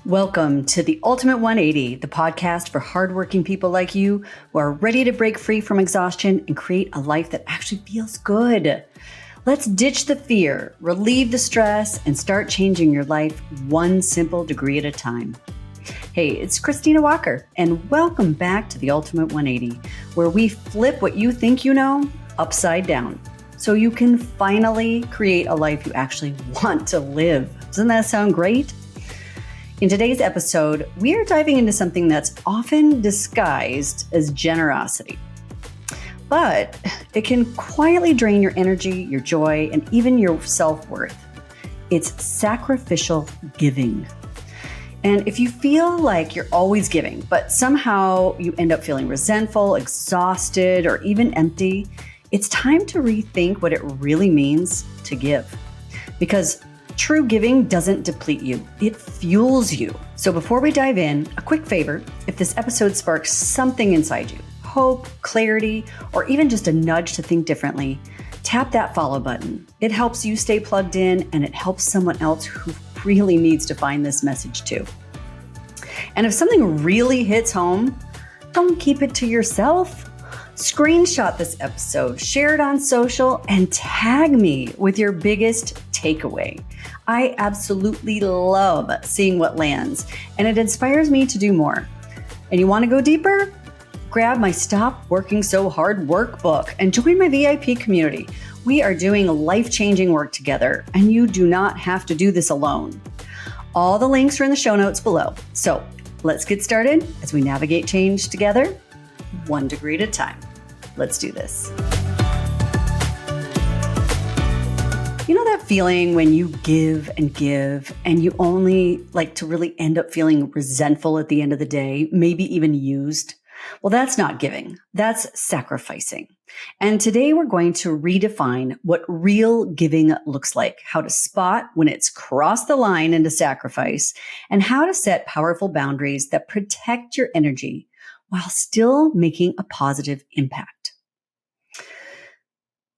Welcome to the Ultimate 180, the podcast for hardworking people like you who are ready to break free from exhaustion and create a life that actually feels good. Let's ditch the fear, relieve the stress, and start changing your life one simple degree at a time. Hey, it's Christina Walker, and welcome back to the Ultimate 180, where we flip what you think you know upside down so you can finally create a life you actually want to live. Doesn't that sound great? In today's episode, we are diving into something that's often disguised as generosity, but it can quietly drain your energy, your joy, and even your self-worth. It's sacrificial giving. And if you feel like you're always giving, but somehow you end up feeling resentful, exhausted, or even empty, it's time to rethink what it really means to give. Because true giving doesn't deplete you, it fuels you. So before we dive in, a quick favor: if this episode sparks something inside you, hope, clarity, or even just a nudge to think differently, tap that follow button. It helps you stay plugged in, and it helps someone else who really needs to find this message too. And if something really hits home, don't keep it to yourself. Screenshot this episode, share it on social, and tag me with your biggest takeaway. I absolutely love seeing what lands, and it inspires me to do more. And you want to go deeper? Grab my Stop Working So Hard workbook and join my VIP community. We are doing life-changing work together, and you do not have to do this alone. All the links are in the show notes below. So let's get started as we navigate change together, one degree at a time. Let's do this. You know that feeling when you give and you only like to really end up feeling resentful at the end of the day, maybe even used? Well, that's not giving. That's sacrificing. And today we're going to redefine what real giving looks like, how to spot when it's crossed the line into sacrifice, and how to set powerful boundaries that protect your energy while still making a positive impact.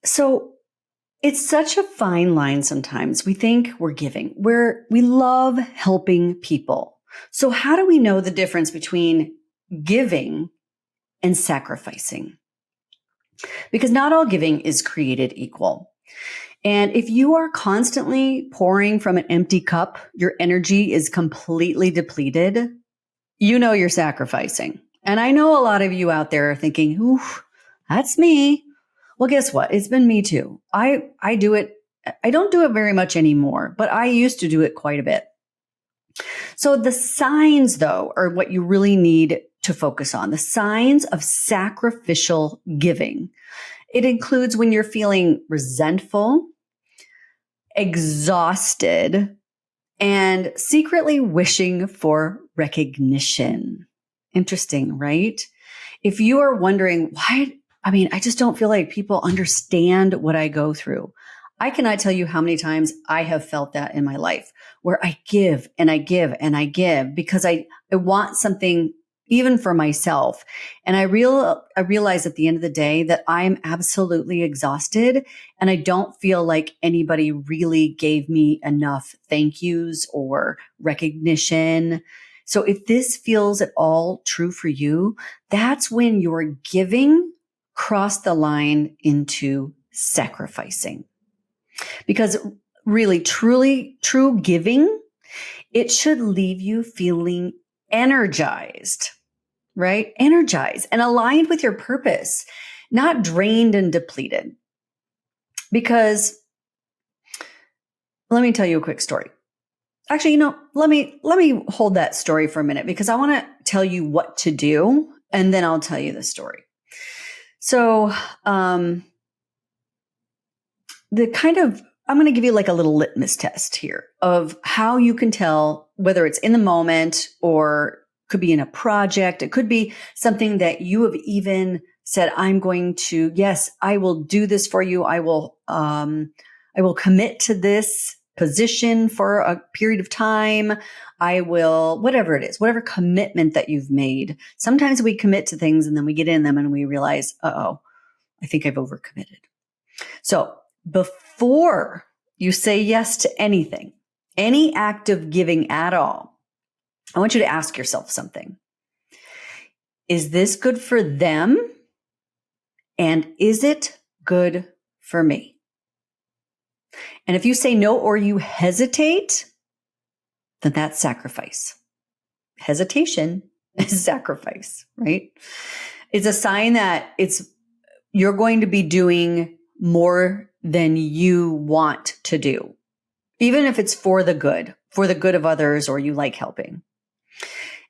So it's such a fine line sometimes. We think we're giving, we love helping people. So how do we know the difference between giving and sacrificing? Because not all giving is created equal. And if you are constantly pouring from an empty cup, your energy is completely depleted, you know you're sacrificing. And I know a lot of you out there are thinking, ooh, that's me. Well, guess what? It's been me too. I do it. I don't do it very much anymore, but I used to do it quite a bit. So the signs, though, are what you really need to focus on. The signs of sacrificial giving. It includes when you're feeling resentful, exhausted, and secretly wishing for recognition. Interesting, right? If you are wondering why, I just don't feel like people understand what I go through. I cannot tell you how many times I have felt that in my life, where I give and I give and I give because I want something even for myself. And I realize at the end of the day that I'm absolutely exhausted, and I don't feel like anybody really gave me enough thank yous or recognition. So if this feels at all true for you, that's when your giving crossed the line into sacrificing. Because really, truly, true giving, it should leave you feeling energized, right? Energized and aligned with your purpose, not drained and depleted. Because let me tell you a quick story. Actually, let me hold that story for a minute, because I want to tell you what to do, and then I'll tell you the story. So, I'm going to give you like a little litmus test here of how you can tell whether it's in the moment or could be in a project. It could be something that you have even said, yes, I will do this for you. I will commit to this position for a period of time. I will, whatever it is, whatever commitment that you've made. Sometimes we commit to things and then we get in them and we realize, I think I've overcommitted. So before you say yes to anything, any act of giving at all, I want you to ask yourself something. Is this good for them? And is it good for me? And if you say no or you hesitate, then that's sacrifice. Hesitation is sacrifice, right? It's a sign that you're going to be doing more than you want to do, even if it's for the good of others, or you like helping.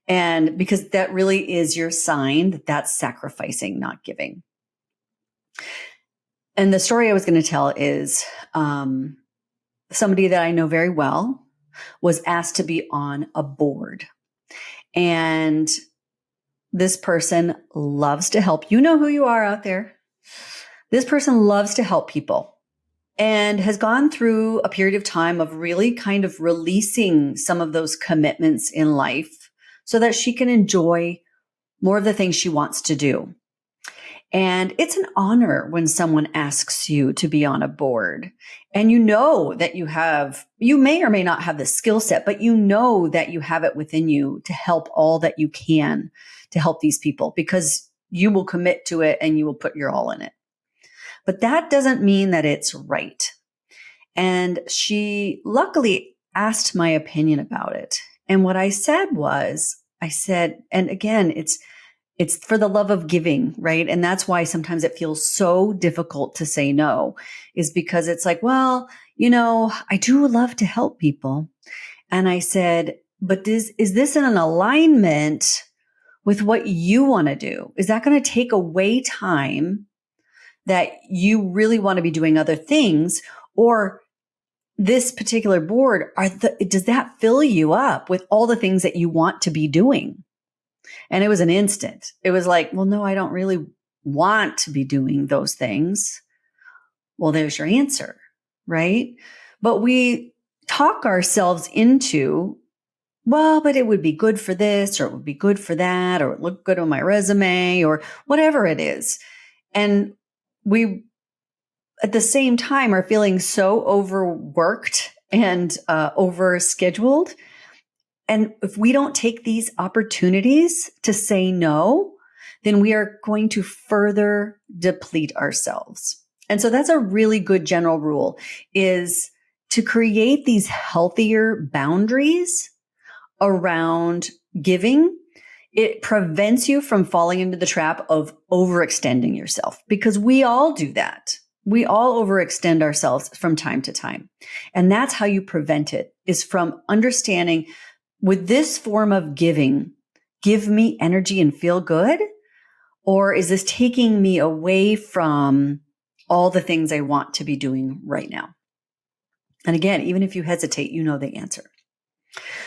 And because that really is your sign that that's sacrificing, not giving. And the story I was going to tell is somebody that I know very well was asked to be on a board. And this person loves to help. You know who you are out there. This person loves to help people and has gone through a period of time of really kind of releasing some of those commitments in life so that she can enjoy more of the things she wants to do. And it's an honor when someone asks you to be on a board, and you know that you may or may not have the skill set, but you know that you have it within you to help all that you can to help these people, because you will commit to it and you will put your all in it. But that doesn't mean that it's right. And she luckily asked my opinion about it. And what I said, and again, it's for the love of giving, right? And that's why sometimes it feels so difficult to say no, is because it's like, well, I do love to help people. And I said, but is this in an alignment with what you want to do? Is that going to take away time that you really want to be doing other things? Or this particular board, does that fill you up with all the things that you want to be doing? And it was an instant. It was like, well, no, I don't really want to be doing those things. Well, there's your answer, right? But we talk ourselves into, well, but it would be good for this, or it would be good for that, or it would look good on my resume, or whatever it is. And we, at the same time, are feeling so overworked and overscheduled. And if we don't take these opportunities to say no, then we are going to further deplete ourselves. And so that's a really good general rule, is to create these healthier boundaries around giving. It prevents you from falling into the trap of overextending yourself, because we all do that. We all overextend ourselves from time to time. And that's how you prevent it, is from understanding, would this form of giving give me energy and feel good? Or is this taking me away from all the things I want to be doing right now? And again, even if you hesitate, you know the answer.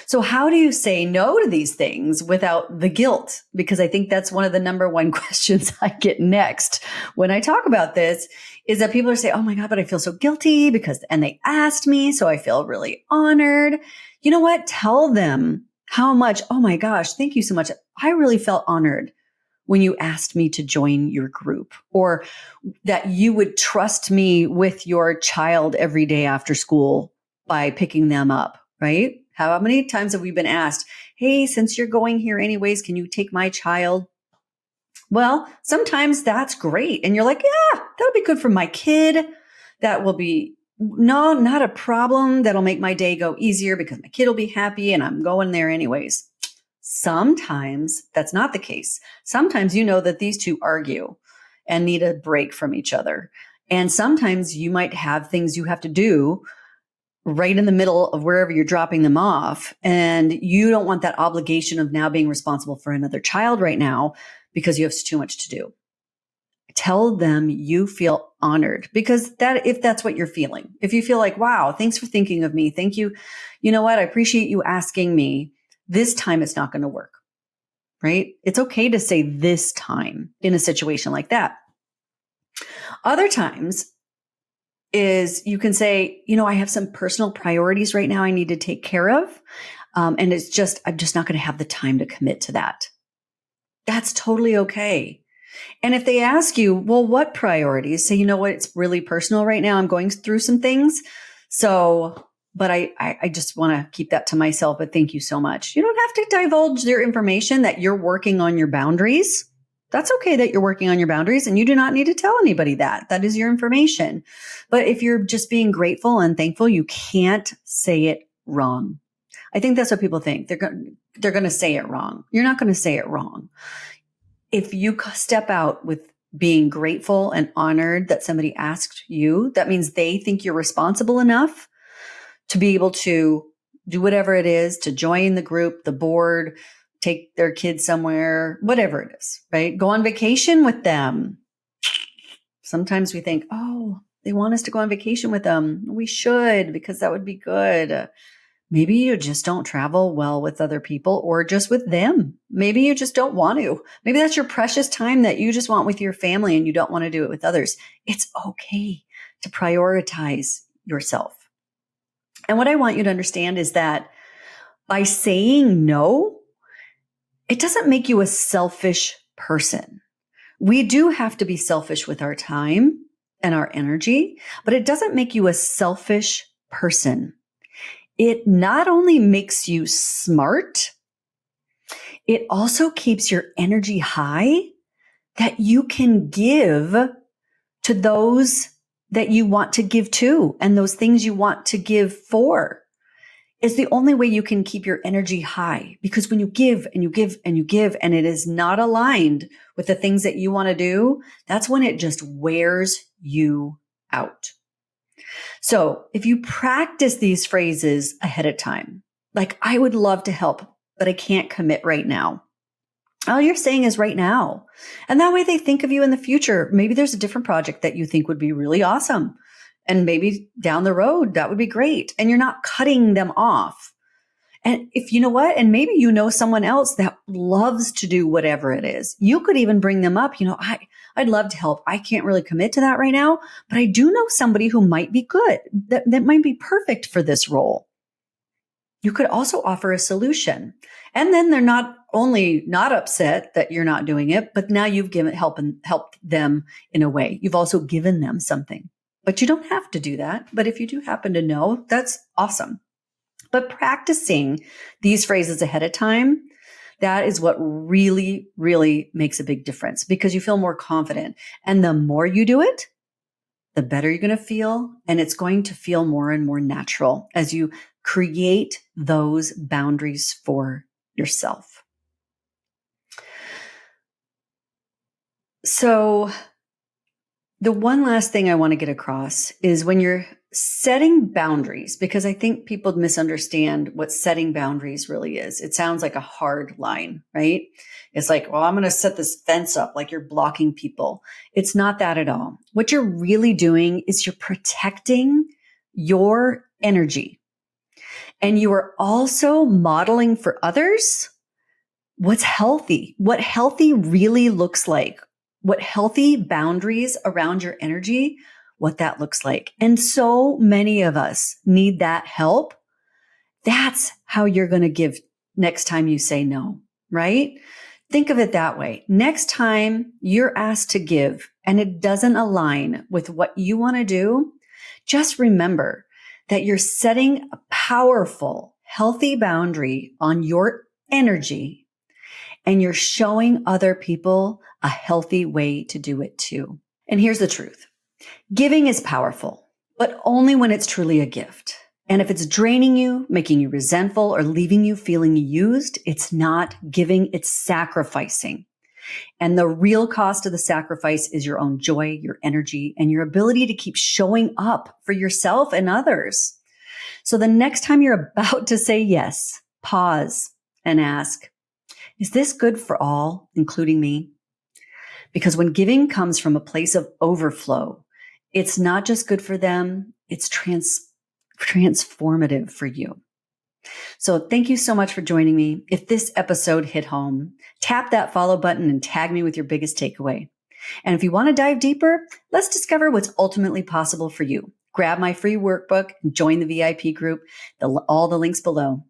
So how do you say no to these things without the guilt? Because I think that's one of the number one questions I get next when I talk about this, is that people are saying, oh my God, but I feel so guilty and they asked me, so I feel really honored. You know what? Tell them how much, oh my gosh, thank you so much. I really felt honored when you asked me to join your group, or that you would trust me with your child every day after school by picking them up, right? How many times have we been asked, hey, since you're going here anyways, can you take my child? Well, sometimes that's great. And you're like, yeah, that'll be good for my kid. That will be not a problem. That'll make my day go easier because my kid will be happy and I'm going there anyways. Sometimes that's not the case. Sometimes you know that these two argue and need a break from each other. And sometimes you might have things you have to do right in the middle of wherever you're dropping them off. And you don't want that obligation of now being responsible for another child right now because you have too much to do. Tell them you feel honored, because if that's what you're feeling, if you feel like, wow, thanks for thinking of me. Thank you. You know what? I appreciate you asking me. This time it's not going to work, right? It's okay to say this time in a situation like that. Other times is you can say, I have some personal priorities right now I need to take care of. And I'm just not going to have the time to commit to that. That's totally okay. And if they ask you, well, what priorities? Say, you know what? It's really personal right now. I'm going through some things. So but I just want to keep that to myself. But thank you so much. You don't have to divulge their information that you're working on your boundaries. That's okay that you're working on your boundaries, and you do not need to tell anybody that. That is your information. But if you're just being grateful and thankful, you can't say it wrong. I think that's what people think. They're going to say it wrong. You're not going to say it wrong. If you step out with being grateful and honored that somebody asked you, that means they think you're responsible enough to be able to do whatever it is, to join the group, the board, take their kids somewhere, whatever it is, right? Go on vacation with them. Sometimes we think, oh, they want us to go on vacation with them. We should, because that would be good. Maybe you just don't travel well with other people or just with them. Maybe you just don't want to. Maybe that's your precious time that you just want with your family and you don't want to do it with others. It's okay to prioritize yourself. And what I want you to understand is that by saying no, it doesn't make you a selfish person. We do have to be selfish with our time and our energy, but it doesn't make you a selfish person. It not only makes you smart, it also keeps your energy high that you can give to those that you want to give to and those things you want to give for. Is the only way you can keep your energy high, because when you give and you give and you give and it is not aligned with the things that you want to do, that's when it just wears you out. So if you practice these phrases ahead of time, like I would love to help, but I can't commit right now. All you're saying is right now. And that way they think of you in the future. Maybe there's a different project that you think would be really awesome. And maybe down the road, that would be great. And you're not cutting them off. And if you know what, and maybe you know someone else that loves to do whatever it is, you could even bring them up. I'd love to help. I can't really commit to that right now, but I do know somebody who might be good, that might be perfect for this role. You could also offer a solution. And then they're not only not upset that you're not doing it, but now you've helped them in a way. You've also given them something. But you don't have to do that. But if you do happen to know, that's awesome. But practicing these phrases ahead of time, that is what really, really makes a big difference, because you feel more confident. And the more you do it, the better you're going to feel. And it's going to feel more and more natural as you create those boundaries for yourself. So the one last thing I want to get across is when you're setting boundaries, because I think people misunderstand what setting boundaries really is. It sounds like a hard line, right? It's like, well, I'm going to set this fence up like you're blocking people. It's not that at all. What you're really doing is you're protecting your energy. And you are also modeling for others what's healthy, what healthy really looks like, what healthy boundaries around your energy, what that looks like. And so many of us need that help. That's how you're going to give next time you say no, right? Think of it that way. Next time you're asked to give and it doesn't align with what you want to do, just remember that you're setting a powerful, healthy boundary on your energy, and you're showing other people a healthy way to do it too. And here's the truth. Giving is powerful, but only when it's truly a gift. And if it's draining you, making you resentful, or leaving you feeling used, it's not giving, it's sacrificing. And the real cost of the sacrifice is your own joy, your energy, and your ability to keep showing up for yourself and others. So the next time you're about to say yes, pause and ask, is this good for all, including me? Because when giving comes from a place of overflow, it's not just good for them, it's transformative for you. So thank you so much for joining me. If this episode hit home, tap that follow button and tag me with your biggest takeaway. And if you want to dive deeper, let's discover what's ultimately possible for you. Grab my free workbook and join the VIP group, all the links below.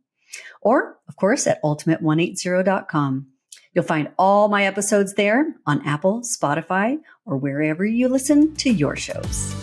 Or, of course, at ultimate180.com. You'll find all my episodes there on Apple, Spotify, or wherever you listen to your shows.